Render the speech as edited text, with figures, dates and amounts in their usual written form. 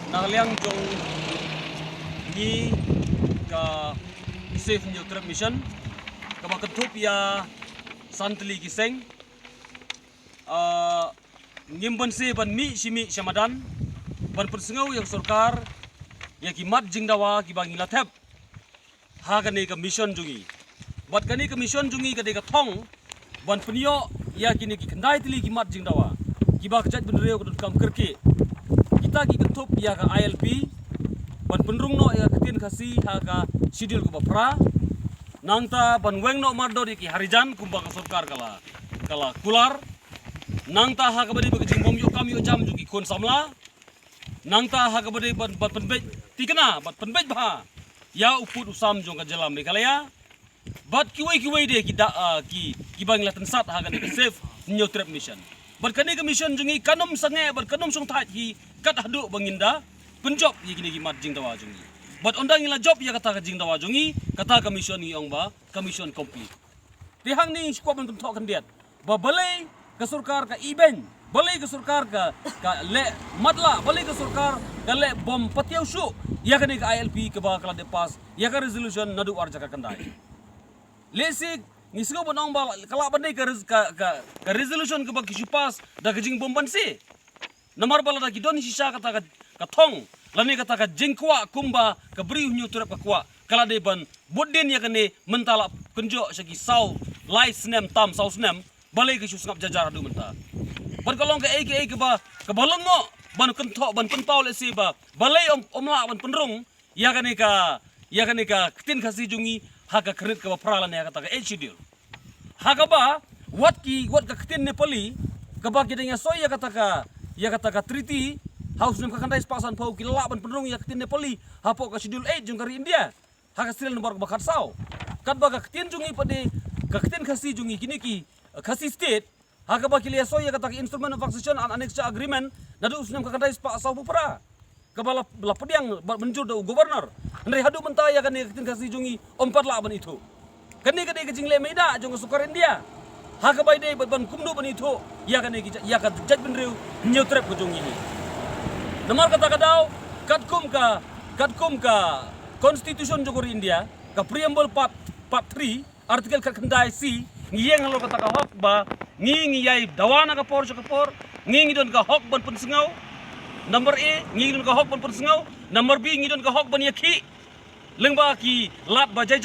Nahliang jong ni ka safe new trip mission ka makatup ya santli kiseng ngimban se ban mi simi syamadan ban persengau yang sarkar ya kimat jingdawa ki bangi lathep ha kani ka mission jungi bat kani ka mission jungi ka de ka thong ban penio ya kini ki kendai tili kimat jingdawa ki ba kajat benreu ka kam kerke kita ki ketup ya ka ILP ban penrung no ya ketin kasi ha ka sidil ku bapra nangta ban weng no mardo di ki harijan kumba ka sarkar kala kular nangta ha ka badi bagajing bom yo kam yo jam juki kon samla nangta ha ka badi ban penbej tikna ban penbej bha ya uput usam jong ka jalam Meghalaya bat kiwai de ki bang latan sat ha ka di safe new trip mission bat kani ka mission jungi kanum sange bat kanum sung tha ki kat hadu banginda penjob ye kini ki mat jing dawa jungi bat ondang ila job ya kata ka jing dawa jungi kata ka mission ni ong ba ka mission complete tihang ni squad ban tok kan diat ba balai ka sarkar ka iben balai ka sarkar ka le matla balai ka sarkar ka le bom patiau shu ya kani ka ILP ka ba kala de pas ya ka resolution nadu arja ka kandai lesik ngisgo bonong ba kala bandai ka resolution ka ba ki pas da ka jing bom ban si namar bala da ki don sisa kata ka thong lani kata ka jingkwa kumba ka bri nyu turap ka kwa kala de ban bodin ya kane mentala kunjo sagi sau lai snem tam sau snem balai ka susngap jajar adu menta ban kalong ka ai ka ba ka balong mo ban kentho ban pentau le si ba balai omla ban penrung ya kane ka tin khasi jungi ha ka kredit ka pralan ya kata ka schedule ha ka ba wat ka tin ne pali ka ba kidanya soy ya kata ka treaty house nem ka kandai spasan pau kilala ban penrung ya tin ne pali ha po ka schedule 8 jung kari India ha ka stil nomor bakat sau kat ba ka tin jungi pade ka tin khasi jungi kini ki khasi state ha ka ba kilia soy ya kata ka instrument of accession and annexure agreement nadu usnem ka kandai sau pupra ka bala pediang menjur do governor ndai hadu menta ya kan tin khasi jungi ompat la ban itu kani ka jingle meida jung sukar India ha ka bai dei ban kumdu ban itu ya ka jaj benreu new trip ko jungi ni namar kata kadau katkum ka constitution jogor India ka preamble part 3 article ka kandai si ngiyeng halo kata ka hok ba ngi yai dawana ka por ngi don ka hok ban pensengau number A ngi don ka hok ban pensengau number B ngi don ka hok ban yakhi lengba ki lat ba jai